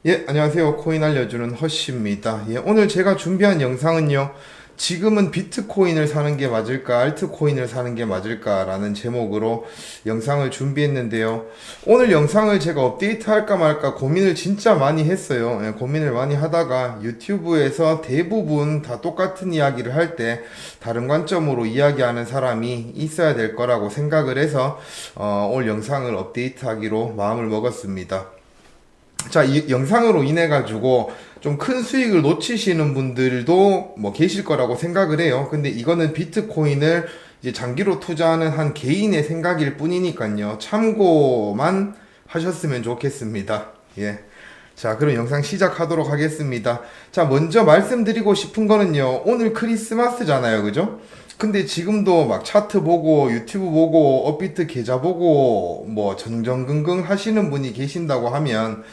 예, 안녕하세요. 코인 알려주는 허쉬입니다. 예, 오늘 제가 준비한 영상은요. 지금은 비트코인을 사는 게 맞을까, 알트코인을 사는 게 맞을까라는 제목으로 영상을 준비했는데요. 오늘 영상을 제가 업데이트 할까 말까 고민을 진짜 많이 했어요. 예, 고민을 많이 하다가 유튜브에서 대부분 다 똑같은 이야기를 할 때 다른 관점으로 이야기하는 사람이 있어야 될 거라고 생각을 해서 오늘 영상을 업데이트하기로 마음을 먹었습니다. 자, 이 영상으로 인해 가지고 좀 큰 수익을 놓치시는 분들도 뭐 계실 거라고 생각을 해요. 근데 이거는 비트코인을 이제 장기로 투자하는 한 개인의 생각일 뿐이니까요. 참고만 하셨으면 좋겠습니다. 예. 자, 그럼 영상 시작하도록 하겠습니다. 자, 먼저 말씀드리고 싶은 거는요. 오늘 크리스마스잖아요. 그죠? 근데 지금도 막 차트 보고 유튜브 보고 업비트 계좌 보고 뭐 전전긍긍 하시는 분이 계신다고 하면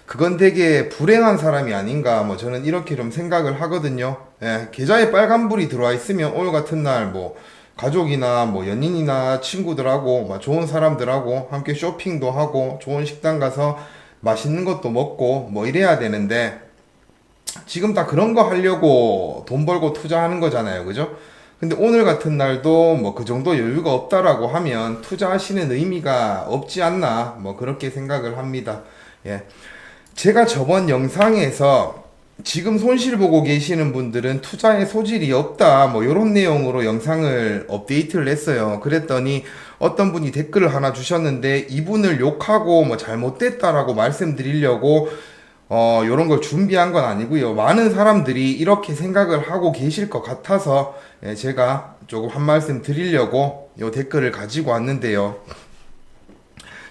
그건 되게 불행한 사람이 아닌가 뭐 저는 이렇게 좀 생각을 하거든요. 예, 계좌에 빨간불이 들어와 있으면 오늘 같은 날 뭐 가족이나 뭐 연인이나 친구들하고 뭐 좋은 사람들하고 함께 쇼핑도 하고 좋은 식당 가서 맛있는 것도 먹고 뭐 이래야 되는데 지금 다 그런 거 하려고 돈 벌고 투자하는 거잖아요. 그죠? 근데 오늘 같은 날도 뭐 그 정도 여유가 없다라고 하면 투자하시는 의미가 없지 않나 뭐 그렇게 생각을 합니다. 예. 제가 저번 영상에서 지금 손실 보고 계시는 분들은 투자에 소질이 없다 뭐 이런 내용으로 영상을 업데이트를 했어요. 그랬더니 어떤 분이 댓글을 하나 주셨는데 이분을 욕하고 뭐 잘못됐다라고 말씀드리려고 요런 걸 준비한 건 아니고요. 많은 사람들이 이렇게 생각을 하고 계실 것 같아서 예, 제가 조금 한 말씀 드리려고 요 댓글을 가지고 왔는데요.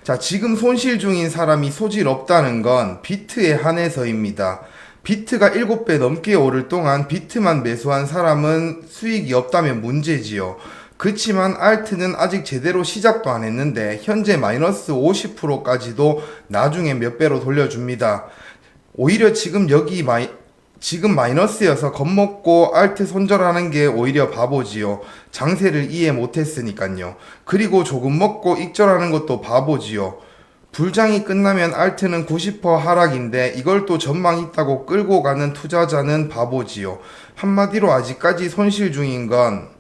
자, 지금 손실 중인 사람이 소질 없다는 건 비트에 한해서입니다. 비트가 7배 넘게 오를 동안 비트만 매수한 사람은 수익이 없다면 문제지요. 그치만 알트는 아직 제대로 시작도 안 했는데 현재 마이너스 50%까지도 나중에 몇 배로 돌려줍니다. 오히려 지금 마이너스여서 겁먹고 알트 손절하는 게 오히려 바보지요. 장세를 이해 못했으니까요. 그리고 조금 먹고 익절하는 것도 바보지요. 불장이 끝나면 알트는 90% 하락인데 이걸 또 전망 있다고 끌고 가는 투자자는 바보지요. 한마디로 아직까지 손실 중인 건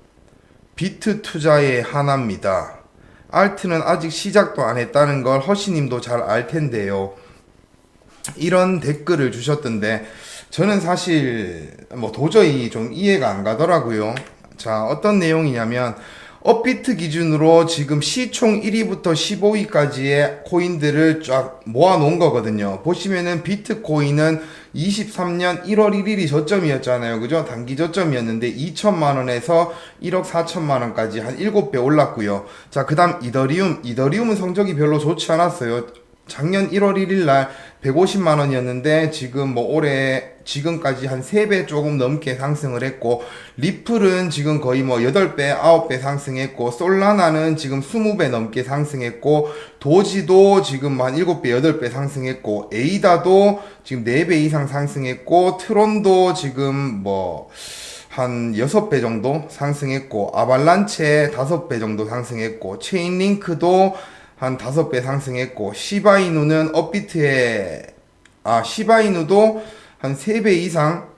비트 투자의 하나입니다. 알트는 아직 시작도 안 했다는 걸 허시님도 잘 알 텐데요. 이런 댓글을 주셨던데 저는 사실 뭐 도저히 좀 이해가 안 가더라고요. 자, 어떤 내용이냐면 업비트 기준으로 지금 시총 1위부터 15위까지의 코인들을 쫙 모아 놓은 거거든요. 보시면은 비트코인은 23년 1월 1일이 저점이었잖아요. 그죠? 단기 저점이었는데 2천만 원에서 1억 4천만 원까지 한 7배 올랐고요. 자, 그다음 이더리움은 성적이 별로 좋지 않았어요. 작년 1월 1일 날 150만 원이었는데 지금 뭐 올해 지금까지 한 3배 조금 넘게 상승을 했고 리플은 지금 거의 뭐 8배, 9배 상승했고 솔라나는 지금 20배 넘게 상승했고 도지도 지금 한 7배, 8배 상승했고 에이다도 지금 4배 이상 상승했고 트론도 지금 뭐 한 6배 정도 상승했고 아발란체 5배 정도 상승했고 체인링크도 한 5배 상승했고 시바이누도 한 3배 이상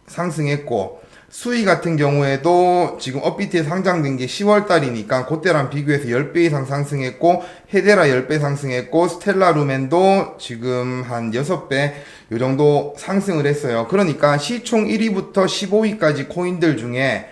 상승했고 수위 같은 경우에도 지금 업비트에 상장된 게 10월 달이니까 그때랑 비교해서 10배 이상 상승했고 헤데라 10배 상승했고 스텔라루멘도 지금 한 6배 요 정도 상승을 했어요. 그러니까 시총 1위부터 15위까지 코인들 중에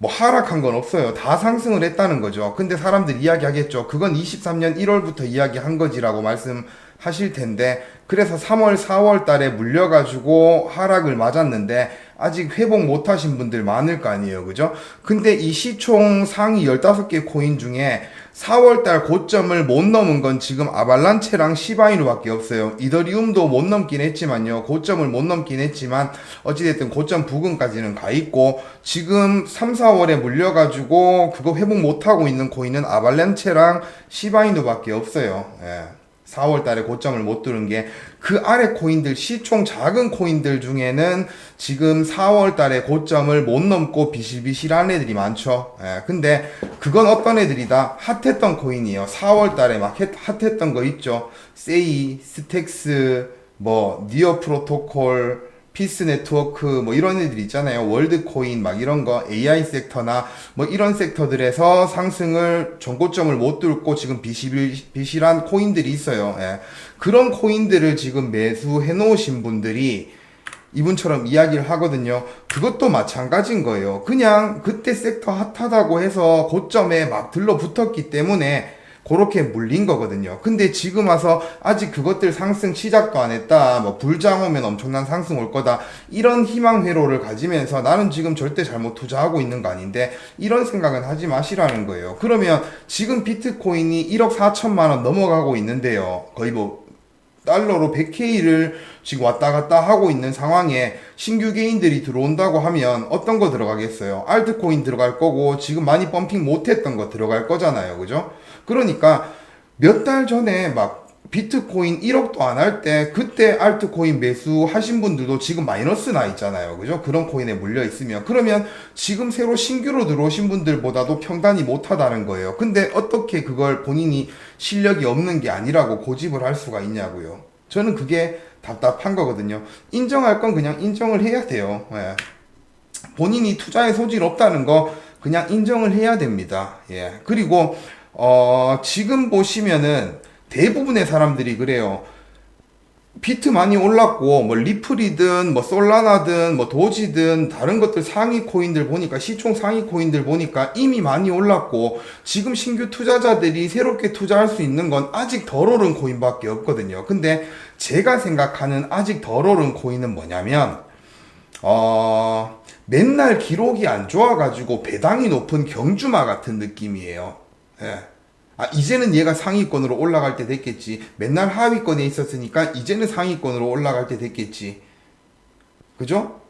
뭐 하락한 건 없어요. 다 상승을 했다는 거죠. 근데 사람들 이야기하겠죠. 그건 23년 1월부터 이야기한 거지라고 말씀하실 텐데 그래서 3월 4월 달에 물려가지고 하락을 맞았는데 아직 회복 못 하신 분들 많을 거 아니에요. 그죠? 근데 이 시총 상위 15개 코인 중에 4월 달 고점을 못 넘은 건 지금 아발란체랑 시바이누밖에 없어요. 이더리움도 못 넘긴 했지만요. 고점을 못 넘긴 했지만 어찌됐든 고점 부근까지는 가 있고 지금 3, 4월에 물려가지고 그거 회복 못 하고 있는 코인은 아발란체랑 시바이누밖에 없어요. 예. 4월 달에 고점을 못 뚫은 게 그 아래 코인들 시총 작은 코인들 중에는 지금 4월 달에 고점을 못 넘고 비실비실한 애들이 많죠. 예, 근데 그건 어떤 애들이다? 핫했던 코인이에요. 4월 달에 막 핫했던 거 있죠. 세이, 스택스, 뭐 니어 프로토콜, 피스 네트워크 뭐 이런 애들 있잖아요. 월드코인 막 이런 거 AI 섹터나 뭐 이런 섹터들에서 상승을 전고점을 못 뚫고 지금 비실한 코인들이 있어요. 예. 그런 코인들을 지금 매수해 놓으신 분들이 이분처럼 이야기를 하거든요. 그것도 마찬가지인 거예요. 그냥 그때 섹터 핫하다고 해서 고점에 막 들러붙었기 때문에 그렇게 물린 거거든요. 근데 지금 와서 아직 그것들 상승 시작도 안 했다. 뭐 불장 오면 엄청난 상승 올 거다. 이런 희망 회로를 가지면서 나는 지금 절대 잘못 투자하고 있는 거 아닌데 이런 생각은 하지 마시라는 거예요. 그러면 지금 비트코인이 1억 4천만 원 넘어가고 있는데요. 거의 뭐 달러로 100K를 지금 왔다 갔다 하고 있는 상황에 신규 개인들이 들어온다고 하면 어떤 거 들어가겠어요? 알트코인 들어갈 거고 지금 많이 펌핑 못했던 거 들어갈 거잖아요. 그죠? 그러니까 몇 달 전에 막 비트코인 1억도 안 할 때 그때 알트코인 매수하신 분들도 지금 마이너스 나 있잖아요. 그죠? 그런 코인에 물려 있으면. 그러면 지금 새로 신규로 들어오신 분들보다도 평단이 못하다는 거예요. 근데 어떻게 그걸 본인이 실력이 없는 게 아니라고 고집을 할 수가 있냐고요. 저는 그게 답답한 거거든요. 인정할 건 그냥 인정을 해야 돼요. 예. 본인이 투자에 소질 없다는 거 그냥 인정을 해야 됩니다. 예. 그리고 지금 보시면은 대부분의 사람들이 그래요. 비트 많이 올랐고 뭐 리플이든 뭐 솔라나든 뭐 도지든 다른 것들 상위 코인들 보니까 시총 상위 코인들 보니까 이미 많이 올랐고 지금 신규 투자자들이 새롭게 투자할 수 있는 건 아직 덜 오른 코인밖에 없거든요. 근데 제가 생각하는 아직 덜 오른 코인은 뭐냐면 맨날 기록이 안 좋아가지고 배당이 높은 경주마 같은 느낌이에요. 예. 이제는 얘가 상위권으로 올라갈 때 됐겠지. 맨날 하위권에 있었으니까 이제는 상위권으로 올라갈 때 됐겠지. 그죠?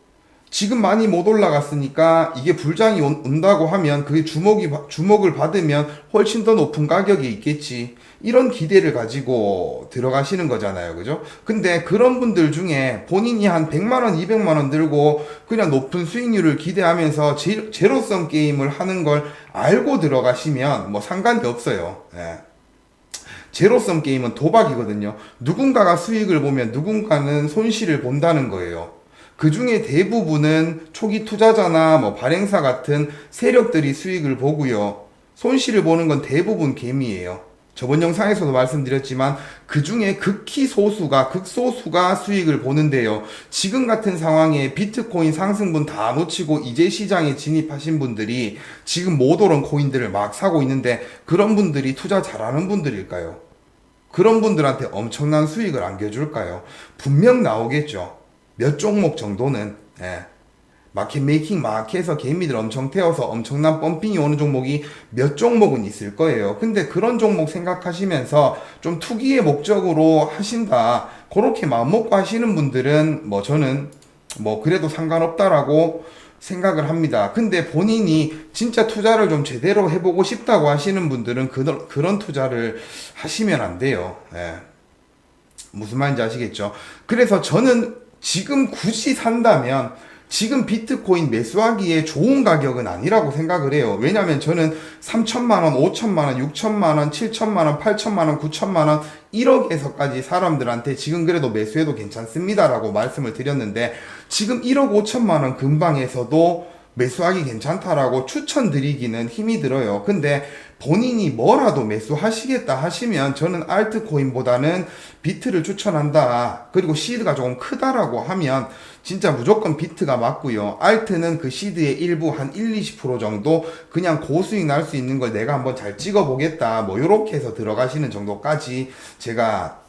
지금 많이 못 올라갔으니까 이게 불장이 온다고 하면 그게 주목을 받으면 훨씬 더 높은 가격이 있겠지. 이런 기대를 가지고 들어가시는 거잖아요. 그죠? 근데 그런 분들 중에 본인이 한 100만원, 200만원 들고 그냥 높은 수익률을 기대하면서 제로섬 게임을 하는 걸 알고 들어가시면 뭐 상관이 없어요. 예. 제로섬 게임은 도박이거든요. 누군가가 수익을 보면 누군가는 손실을 본다는 거예요. 그 중에 대부분은 초기 투자자나 뭐 발행사 같은 세력들이 수익을 보고요. 손실을 보는 건 대부분 개미예요. 저번 영상에서도 말씀드렸지만 그 중에 극소수가 수익을 보는데요. 지금 같은 상황에 비트코인 상승분 다 놓치고 이제 시장에 진입하신 분들이 지금 못 오른 코인들을 막 사고 있는데 그런 분들이 투자 잘하는 분들일까요? 그런 분들한테 엄청난 수익을 안겨줄까요? 분명 나오겠죠. 몇 종목 정도는. 예. 마켓 메이킹 막 해서 개미들 엄청 태워서 엄청난 펌핑이 오는 종목이 몇 종목은 있을 거예요. 근데 그런 종목 생각하시면서 좀 투기의 목적으로 하신다. 그렇게 마음먹고 하시는 분들은 뭐 저는 뭐 그래도 상관없다라고 생각을 합니다. 근데 본인이 진짜 투자를 좀 제대로 해보고 싶다고 하시는 분들은 그런 투자를 하시면 안 돼요. 예. 무슨 말인지 아시겠죠? 그래서 저는 지금 굳이 산다면 지금 비트코인 매수하기에 좋은 가격은 아니라고 생각을 해요. 왜냐면 저는 3천만원, 5천만원, 6천만원, 7천만원, 8천만원, 9천만원, 1억에서까지 사람들한테 지금 그래도 매수해도 괜찮습니다라고 말씀을 드렸는데 지금 1억 5천만원 근방에서도 매수하기 괜찮다라고 추천드리기는 힘이 들어요. 근데 본인이 뭐라도 매수하시겠다 하시면 저는 알트코인보다는 비트를 추천한다. 그리고 시드가 조금 크다라고 하면 진짜 무조건 비트가 맞고요. 알트는 그 시드의 일부 한 1-20% 정도 그냥 고수익 날 수 있는 걸 내가 한번 잘 찍어보겠다. 뭐 요렇게 해서 들어가시는 정도까지 제가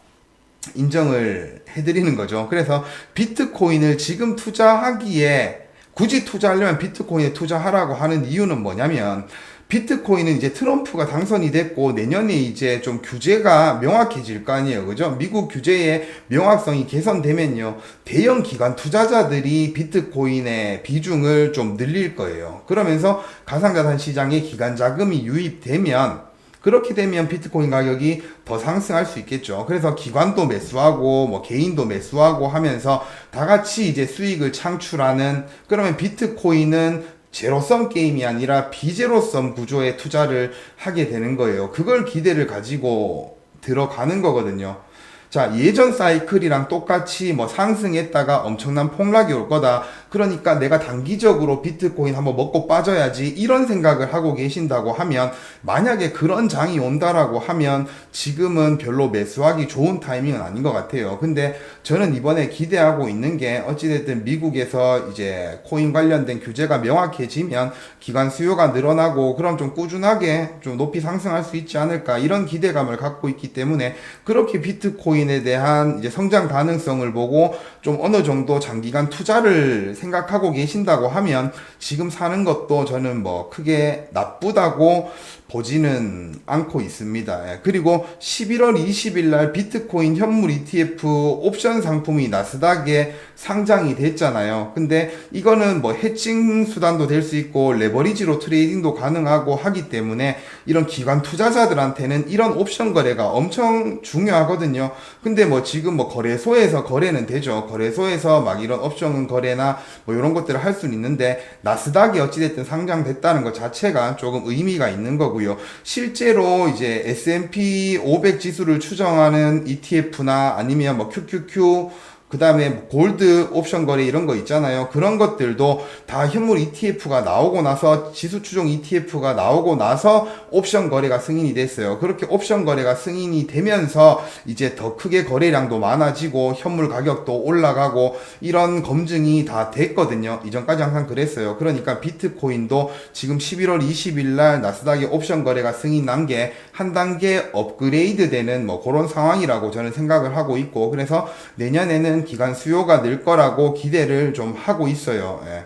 인정을 해드리는 거죠. 그래서 비트코인을 지금 투자하기에 굳이 투자하려면 비트코인에 투자하라고 하는 이유는 뭐냐면 비트코인은 이제 트럼프가 당선이 됐고 내년에 이제 좀 규제가 명확해질 거 아니에요. 그죠? 미국 규제의 명확성이 개선되면요. 대형 기관 투자자들이 비트코인의 비중을 좀 늘릴 거예요. 그러면서 가상자산 시장에 기관 자금이 유입되면 그렇게 되면 비트코인 가격이 더 상승할 수 있겠죠. 그래서 기관도 매수하고 뭐 개인도 매수하고 하면서 다 같이 이제 수익을 창출하는 그러면 비트코인은 제로섬 게임이 아니라 비제로섬 구조의 투자를 하게 되는 거예요. 그걸 기대를 가지고 들어가는 거거든요. 자, 예전 사이클이랑 똑같이 뭐 상승했다가 엄청난 폭락이 올 거다. 그러니까 내가 단기적으로 비트코인 한번 먹고 빠져야지 이런 생각을 하고 계신다고 하면, 만약에 그런 장이 온다라고 하면 지금은 별로 매수하기 좋은 타이밍은 아닌 것 같아요. 근데 저는 이번에 기대하고 있는 게, 어찌됐든 미국에서 이제 코인 관련된 규제가 명확해지면 기관 수요가 늘어나고 그럼 좀 꾸준하게 좀 높이 상승할 수 있지 않을까, 이런 기대감을 갖고 있기 때문에, 그렇게 비트코인에 대한 이제 성장 가능성을 보고 좀 어느 정도 장기간 투자를 생각하고 계신다고 하면 지금 사는 것도 저는 뭐 크게 나쁘다고 보지는 않고 있습니다. 예. 그리고 11월 20일 날 비트코인 현물 ETF 옵션 상품이 나스닥에 상장이 됐잖아요. 근데 이거는 뭐 해칭 수단도 될 수 있고 레버리지로 트레이딩도 가능하고 하기 때문에 이런 기관 투자자들한테는 이런 옵션 거래가 엄청 중요하거든요. 근데 뭐 지금 뭐 거래소에서 거래는 되죠. 거래소에서 막 이런 옵션 거래나 뭐 이런 것들을 할 수는 있는데, 나스닥이 어찌됐든 상장됐다는 것 자체가 조금 의미가 있는 거고요. 실제로 이제 S&P 500 지수를 추정하는 ETF나 아니면 뭐 QQQ, 그 다음에 골드 옵션 거래 이런 거 있잖아요. 그런 것들도 다 현물 ETF가 나오고 나서, 지수 추종 ETF가 나오고 나서 옵션 거래가 승인이 됐어요. 그렇게 옵션 거래가 승인이 되면서 이제 더 크게 거래량도 많아지고 현물 가격도 올라가고 이런 검증이 다 됐거든요. 이전까지 항상 그랬어요. 그러니까 비트코인도 지금 11월 20일 날 나스닥의 옵션 거래가 승인 난 게 한 단계 업그레이드 되는 뭐 그런 상황이라고 저는 생각을 하고 있고, 그래서 내년에는 기간 수요가 늘 거라고 기대를 좀 하고 있어요. 예.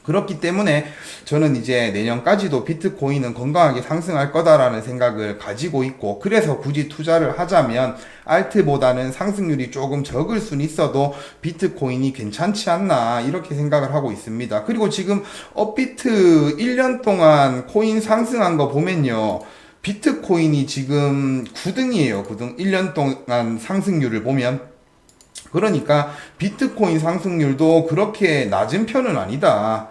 그렇기 때문에 저는 이제 내년까지도 비트코인은 건강하게 상승할 거다라는 생각을 가지고 있고, 그래서 굳이 투자를 하자면 알트보다는 상승률이 조금 적을 수는 있어도 비트코인이 괜찮지 않나, 이렇게 생각을 하고 있습니다. 그리고 지금 업비트 1년 동안 코인 상승한 거 보면요, 비트코인이 지금 9등이에요. 9등. 1년 동안 상승률을 보면. 그러니까 비트코인 상승률도 그렇게 낮은 편은 아니다.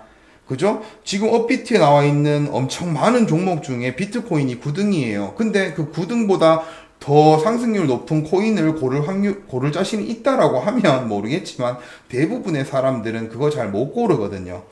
그죠? 지금 업비트에 나와 있는 엄청 많은 종목 중에 비트코인이 9등이에요. 근데 그 9등보다 더 상승률 높은 코인을 고를 자신이 있다라고 하면 모르겠지만, 대부분의 사람들은 그거 잘 못 고르거든요.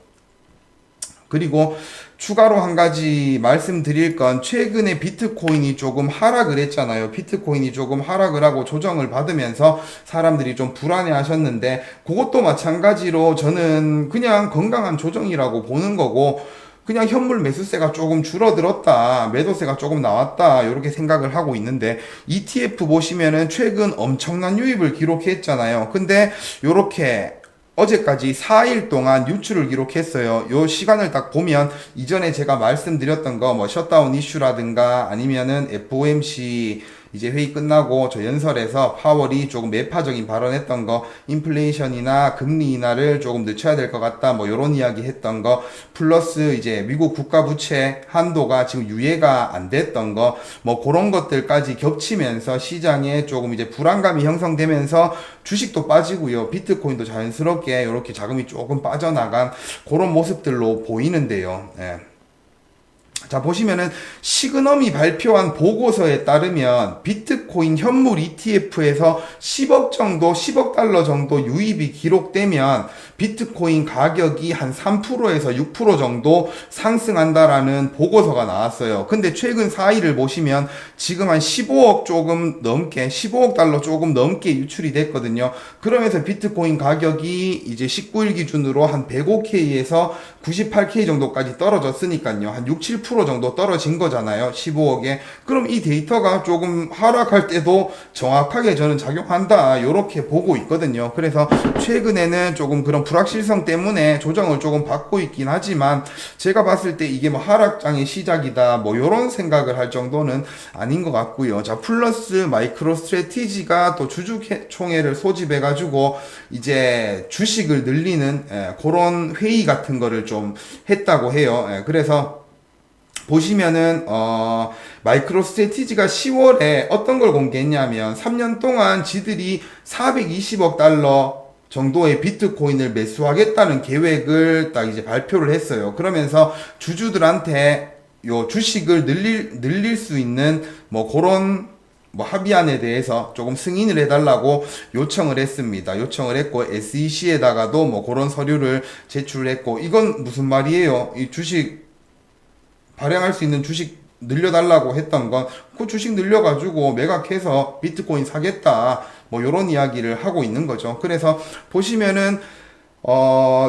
그리고 추가로 한 가지 말씀드릴 건, 최근에 비트코인이 조금 하락을 했잖아요. 비트코인이 조금 하락을 하고 조정을 받으면서 사람들이 좀 불안해 하셨는데, 그것도 마찬가지로 저는 그냥 건강한 조정이라고 보는 거고, 그냥 현물 매수세가 조금 줄어들었다, 매도세가 조금 나왔다, 이렇게 생각을 하고 있는데, ETF 보시면은 최근 엄청난 유입을 기록했잖아요. 근데 요렇게 어제까지 4일 동안 유출을 기록했어요. 요 시간을 딱 보면 이전에 제가 말씀드렸던 거, 뭐 셧다운 이슈라든가 아니면은 FOMC 이제 회의 끝나고 저 연설에서 파월이 조금 매파적인 발언했던 거, 인플레이션이나 금리 인하를 조금 늦춰야 될 것 같다, 뭐 요런 이야기 했던 거, 플러스 이제 미국 국가 부채 한도가 지금 유예가 안 됐던 거, 뭐 그런 것들까지 겹치면서 시장에 조금 이제 불안감이 형성되면서 주식도 빠지고요, 비트코인도 자연스럽게 이렇게 자금이 조금 빠져나간 그런 모습들로 보이는데요. 예. 자, 보시면은 시그넘이 발표한 보고서에 따르면 비트코인 현물 ETF에서 10억 정도, 10억 달러 정도 유입이 기록되면 비트코인 가격이 한 3%에서 6% 정도 상승한다라는 보고서가 나왔어요. 근데 최근 4일을 보시면 지금 한 15억 조금 넘게, 15억 달러 조금 넘게 유출이 됐거든요. 그러면서 비트코인 가격이 이제 19일 기준으로 한 105K에서 98K 정도까지 떨어졌으니까요. 한 6, 7% 정도 떨어진 거잖아요. 15억에. 그럼 이 데이터가 조금 하락할 때도 정확하게 저는 작용한다, 이렇게 보고 있거든요. 그래서 최근에는 조금 그런 불확실성 때문에 조정을 조금 받고 있긴 하지만, 제가 봤을 때 이게 뭐 하락장의 시작이다, 뭐 요런 생각을 할 정도는 아닌 것 같고요. 자, 플러스 마이크로 스트래티지가 또 주주총회를 소집해가지고 이제 주식을 늘리는 그런 회의 같은 거를 좀 했다고 해요. 그래서 보시면은 마이크로 스트래티지가 10월에 어떤 걸 공개했냐면, 3년 동안 지들이 420억 달러 정도의 비트코인을 매수하겠다는 계획을 딱 이제 발표를 했어요. 그러면서 주주들한테 요 주식을 늘릴 수 있는 뭐 그런 뭐 합의안에 대해서 조금 승인을 해달라고 요청을 했습니다. 요청을 했고 SEC에다가도 뭐 그런 서류를 제출했고, 이건 무슨 말이에요? 이 주식 발행할 수 있는 주식 늘려달라고 했던 건 그 주식 늘려가지고 매각해서 비트코인 사겠다, 뭐 요런 이야기를 하고 있는 거죠. 그래서 보시면은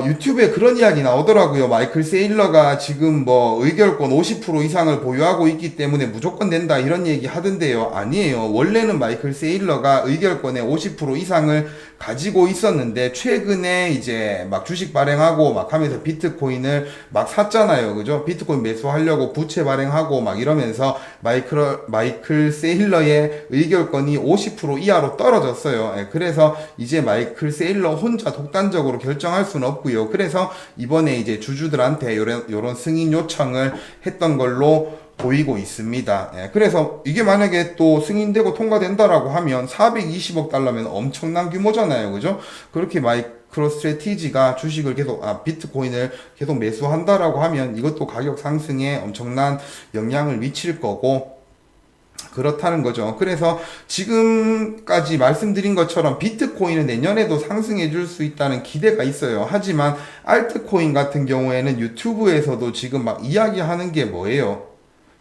유튜브에 그런 이야기 나오더라고요. 마이클 세일러가 지금 뭐 의결권 50% 이상을 보유하고 있기 때문에 무조건 된다, 이런 얘기 하던데요. 아니에요. 원래는 마이클 세일러가 의결권의 50% 이상을 가지고 있었는데, 최근에 이제 막 주식 발행하고 막 하면서 비트코인을 막 샀잖아요. 그죠? 비트코인 매수하려고 부채 발행하고 막 이러면서 마이클 세일러의 의결권이 50% 이하로 떨어졌어요. 예, 그래서 이제 마이클 세일러 혼자 독단적으로 결정할 수는 없고요. 그래서 이번에 이제 주주들한테 요런 승인 요청을 했던 걸로 보이고 있습니다. 예, 그래서 이게 만약에 또 승인되고 통과된다라고 하면 420억 달러면 엄청난 규모잖아요. 그죠? 그렇게 마이크로 스트래티지가 주식을 비트코인을 계속 매수한다라고 하면 이것도 가격 상승에 엄청난 영향을 미칠 거고, 그렇다는 거죠. 그래서 지금까지 말씀드린 것처럼 비트코인은 내년에도 상승해 줄 수 있다는 기대가 있어요. 하지만 알트코인 같은 경우에는 유튜브에서도 지금 막 이야기하는 게 뭐예요?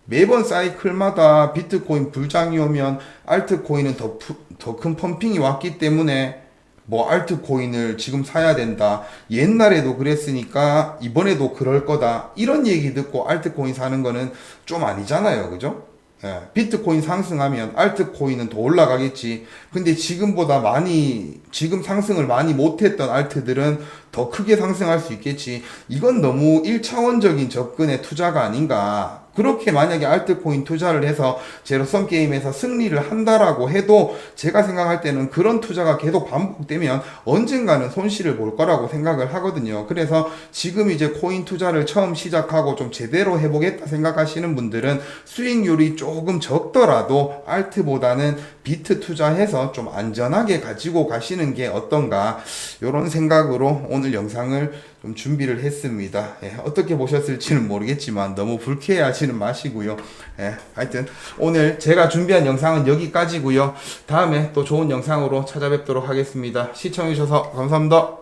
매번 사이클마다 비트코인 불장이 오면 알트코인은 더 큰 펌핑이 왔기 때문에 뭐 알트코인을 지금 사야 된다, 옛날에도 그랬으니까 이번에도 그럴 거다, 이런 얘기 듣고 알트코인 사는 거는 좀 아니잖아요. 그죠? 예, 비트코인 상승하면 알트코인은 더 올라가겠지. 근데 지금 상승을 많이 못했던 알트들은 더 크게 상승할 수 있겠지. 이건 너무 1차원적인 접근의 투자가 아닌가. 그렇게 만약에 알트코인 투자를 해서 제로섬 게임에서 승리를 한다라고 해도 제가 생각할 때는 그런 투자가 계속 반복되면 언젠가는 손실을 볼 거라고 생각을 하거든요. 그래서 지금 이제 코인 투자를 처음 시작하고 좀 제대로 해보겠다 생각하시는 분들은 수익률이 조금 적더라도 알트보다는 비트 투자해서 좀 안전하게 가지고 가시는 게 어떤가, 이런 생각으로 오늘 영상을 좀 준비를 했습니다. 예, 어떻게 보셨을지는 모르겠지만 너무 불쾌해하시는 마시고요. 예, 하여튼 오늘 제가 준비한 영상은 여기까지고요. 다음에 또 좋은 영상으로 찾아뵙도록 하겠습니다. 시청해주셔서 감사합니다.